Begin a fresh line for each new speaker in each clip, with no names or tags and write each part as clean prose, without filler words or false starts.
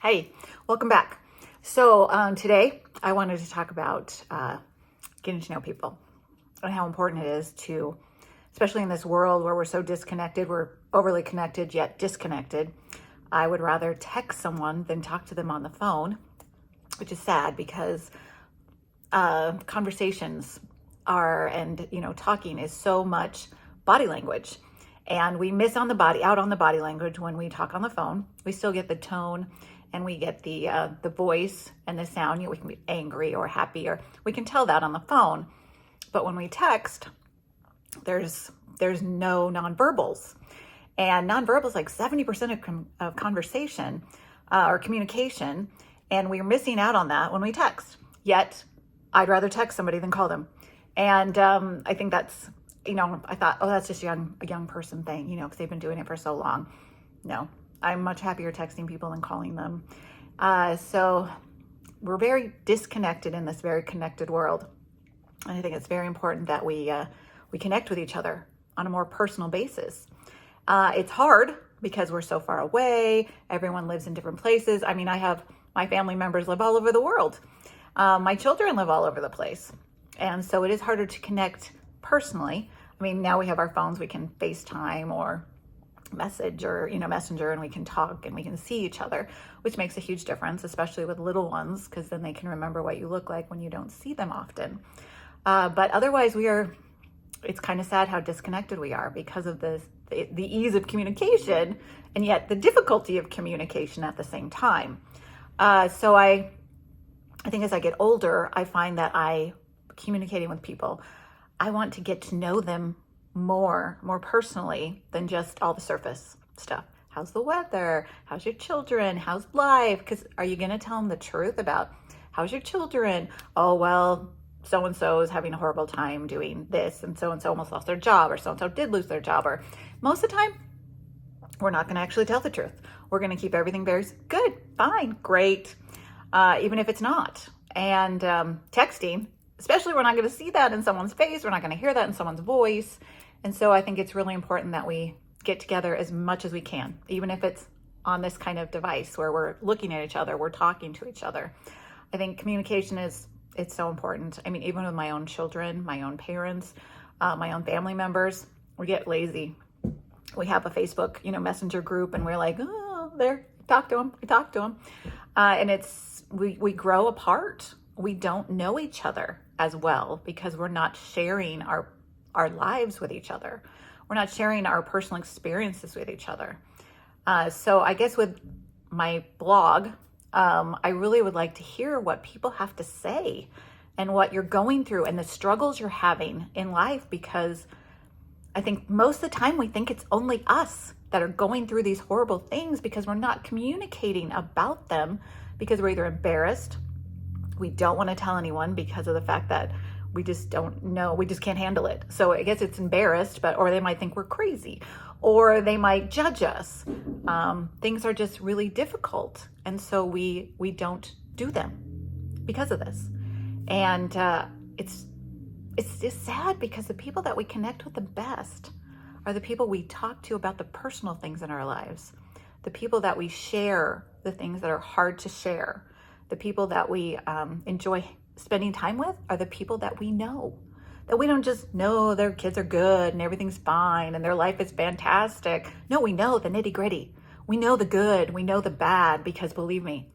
Hey, welcome back. Today I wanted to talk about getting to know people and how important it is to, especially in this world where we're so disconnected, we're overly connected yet disconnected. I would rather text someone than talk to them on the phone, which is sad because conversations talking is so much body language. And we miss out on the body language when we talk on the phone. We still get the tone and we get the voice and the sound. We can be angry or happy, or we can tell that on the phone. But when we text, there's no nonverbals. And nonverbals like 70% of conversation or communication. And we're missing out on that when we text. Yet, I'd rather text somebody than call them. And I think that's, I thought, oh, that's just a young person thing, because they've been doing it for so long. No, I'm much happier texting people than calling them. So we're very disconnected in this very connected world. And I think it's very important that we connect with each other on a more personal basis. It's hard because we're so far away. Everyone lives in different places. I mean, my family members live all over the world. My children live all over the place. And so it is harder to connect personally. I mean, now we have our phones, we can FaceTime or message or, Messenger, and we can talk and we can see each other, which makes a huge difference, especially with little ones, because then they can remember what you look like when you don't see them often. But otherwise it's kind of sad how disconnected we are because of the ease of communication and yet the difficulty of communication at the same time. So I think as I get older, I find that communicating with people, I want to get to know them more personally than just all the surface stuff. How's the weather? How's your children? How's life? Because are you going to tell them the truth about how's your children? Oh, well, so-and-so is having a horrible time doing this, and so-and-so almost lost their job, or so-and-so did lose their job, or most of the time, we're not going to actually tell the truth. We're going to keep everything very good, fine, great, even if it's not. And texting, especially, we're not going to see that in someone's face. We're not going to hear that in someone's voice. And so I think it's really important that we get together as much as we can, even if it's on this kind of device where we're looking at each other, we're talking to each other. I think communication it's so important. I mean, even with my own children, my own parents, my own family members, we get lazy. We have a Facebook, messenger group, and we're like, oh, there, talk to them. And we grow apart. We don't know each other as well because we're not sharing our lives with each other. We're not sharing our personal experiences with each other. So I guess with my blog, I really would like to hear what people have to say and what you're going through and the struggles you're having in life, because I think most of the time we think it's only us that are going through these horrible things because we're not communicating about them, because we're either embarrassed, we don't want to tell anyone because of the fact that we just don't know, we just can't handle it. So I guess it's embarrassed, or they might think we're crazy, or they might judge us. Things are just really difficult. And so we don't do them because of this. And it's just sad because the people that we connect with the best are the people we talk to about the personal things in our lives, the people that we share the things that are hard to share. The people that we enjoy spending time with are the people that we know. That we don't just know their kids are good and everything's fine and their life is fantastic. No, we know the nitty gritty. We know the good, we know the bad, because believe me,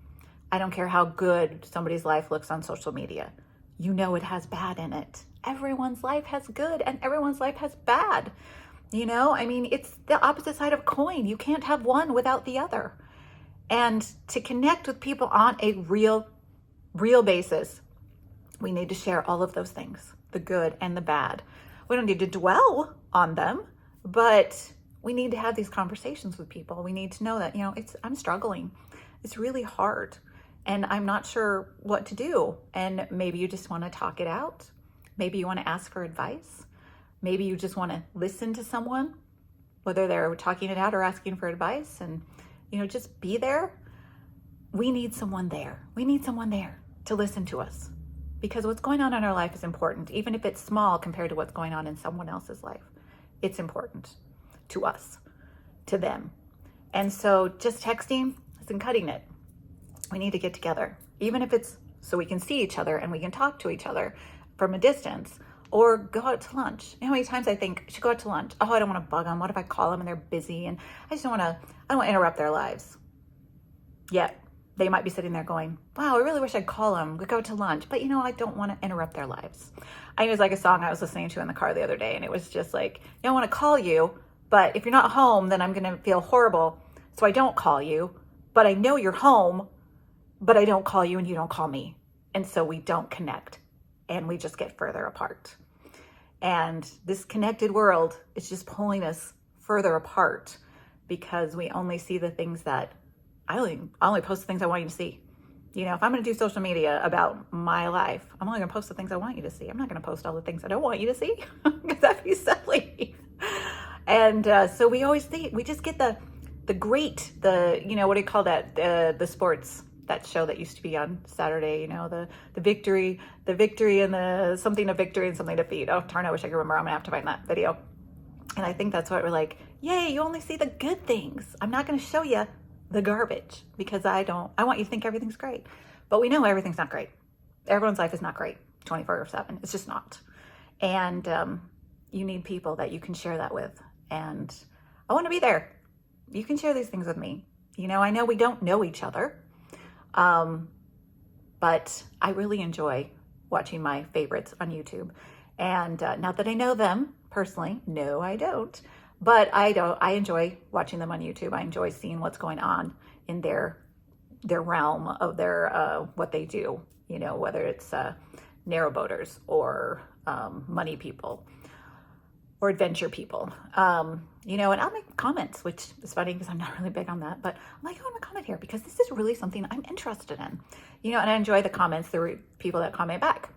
I don't care how good somebody's life looks on social media. You know it has bad in it. Everyone's life has good and everyone's life has bad. I mean, it's the opposite side of a coin. You can't have one without the other. And to connect with people on a real basis, we need to share all of those things, the good and the bad. We don't need to dwell on them, but we need to have these conversations with people. We need to know that, I'm struggling. It's really hard and I'm not sure what to do. And maybe you just want to talk it out. Maybe you want to ask for advice. Maybe you just want to listen to someone, whether they're talking it out or asking for advice, and just be there. We need someone there. We need someone there to listen to us, because what's going on in our life is important, even if it's small compared to what's going on in someone else's life. It's important to us, to them. And so just texting isn't cutting it. We need to get together, even if it's so we can see each other and we can talk to each other from a distance, or go out to lunch. You know how many times I think I should go out to lunch? Oh, I don't want to bug them. What if I call them and they're busy? And I don't want to interrupt their lives. Yet they might be sitting there going, wow, I really wish I'd call them. We go to lunch. But I don't want to interrupt their lives. I was like a song I was listening to in the car the other day, and it was just like, I want to call you, but if you're not home, then I'm going to feel horrible. So I don't call you, but I know you're home, but I don't call you and you don't call me. And so we don't connect and we just get further apart. And this connected world is just pulling us further apart because we only see the things that I only post the things I want you to see. If I'm going to do social media about my life, I'm only going to post the things I want you to see. I'm not going to post all the things I don't want you to see because that'd be silly. And so we always think we just get the great, what do you call that? The sports, that show that used to be on Saturday, the victory and the something to victory and something to defeat. Oh, darn, I wish I could remember. I'm going to have to find that video. And I think that's what we're like, yay, you only see the good things. I'm not going to show you the garbage because I want you to think everything's great. But we know everything's not great. Everyone's life is not great 24/7. It's just not. And you need people that you can share that with. And I want to be there. You can share these things with me. I know we don't know each other. But I really enjoy watching my favorites on YouTube. And not that I know them personally. No, I don't. But I enjoy watching them on YouTube. I enjoy seeing what's going on in their realm of their what they do, whether it's narrowboaters or money people or adventure people. And I'll make comments, which is funny because I'm not really big on that, but I'm like, oh, I'm gonna comment here because this is really something I'm interested in, and I enjoy the comments, the people that comment back.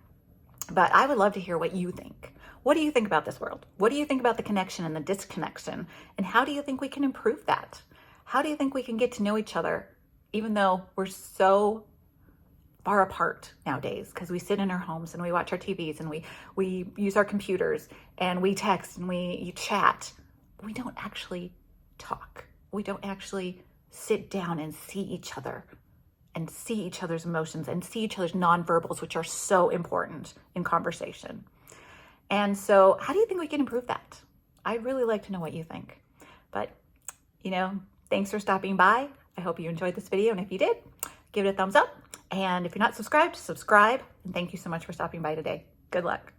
But I would love to hear what you think. What do you think about this world? What do you think about the connection and the disconnection? And how do you think we can improve that? How do you think we can get to know each other, even though we're so far apart nowadays because we sit in our homes and we watch our TVs and we use our computers and we text and we chat. We don't actually talk. We don't actually sit down and see each other and see each other's emotions and see each other's nonverbals, which are so important in conversation. And so how do you think we can improve that? I'd really like to know what you think. But, thanks for stopping by. I hope you enjoyed this video. And if you did, give it a thumbs up. And if you're not subscribed, subscribe. And thank you so much for stopping by today. Good luck.